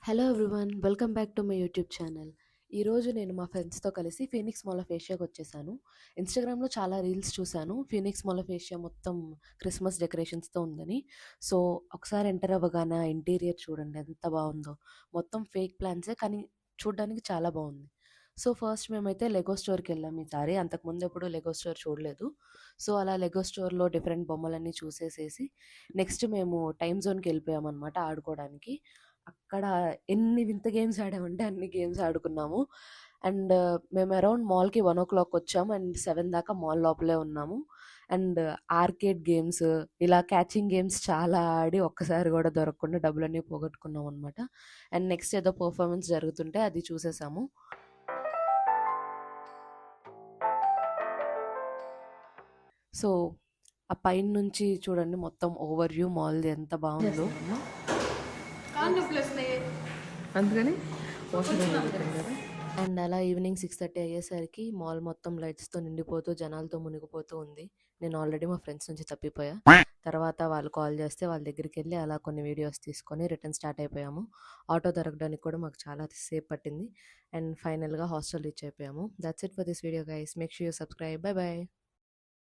Hello everyone, welcome back to my YouTube channel. ఈరోజు నేను మా ఫ్రెండ్స్తో కలిసి ఫీనిక్స్ మాల్ ఆఫ్ ఏషియాకి వచ్చేసాను. ఇన్స్టాగ్రామ్లో చాలా రీల్స్ చూశాను ఫీనిక్స్ మాల్ ఆఫ్ ఏషియా మొత్తం క్రిస్మస్ డెకరేషన్స్తో ఉందని. సో ఒకసారి ఎంటర్ అవ్వగానే ఆ ఇంటీరియర్ చూడండి ఎంత బాగుందో. మొత్తం ఫేక్ ప్లాన్సే కానీ చూడడానికి చాలా బాగుంది. సో ఫస్ట్ మేమైతే లెగో స్టోర్కి వెళ్ళాం ఈసారి. అంతకుముందు ఎప్పుడు లెగో స్టోర్ చూడలేదు. సో అలా లెగో స్టోర్లో డిఫరెంట్ బొమ్మలన్నీ చూసేసేసి నెక్స్ట్ మేము టైమ్ జోన్కి వెళ్ళిపోయాం అనమాట ఆడుకోవడానికి. అక్కడ ఎన్ని వింత గేమ్స్ ఆడామంటే అన్ని గేమ్స్ ఆడుకున్నాము. అండ్ మేము అరౌండ్ మాల్కి 1 o'clock వచ్చాము అండ్ 7 దాకా మాల్ లోపలే ఉన్నాము. అండ్ ఆర్కేడ్ గేమ్స్, ఇలా క్యాచింగ్ గేమ్స్ చాలా ఆడి ఒక్కసారి కూడా దొరకకుండా డబ్బులన్నీ పోగొట్టుకున్నాం అనమాట. అండ్ నెక్స్ట్ ఏదో పర్ఫార్మెన్స్ జరుగుతుంటే అది చూసేసాము. సో ఆ పైన నుంచి చూడండి మొత్తం ఓవర్ వ్యూ మాల్ది ఎంత బాగుందో. అందుకని అండ్ అలా ఈవినింగ్ 6:30 అయ్యేసరికి మాల్ మొత్తం లైట్స్తో నిండిపోతూ జనాలతో మునిగిపోతూ ఉంది. నేను ఆల్రెడీ మా ఫ్రెండ్స్ నుంచి తప్పిపోయా. తర్వాత వాళ్ళు కాల్ చేస్తే వాళ్ళ దగ్గరికి వెళ్ళి అలా కొన్ని వీడియోస్ తీసుకొని రిటర్న్ స్టార్ట్ అయిపోయాము. ఆటో దొరకడానికి కూడా మాకు చాలా సేపు పట్టింది. అండ్ ఫైనల్గా హాస్టల్ రీచ్ అయిపోయాము. That's it for this video guys. Make sure you subscribe. By by.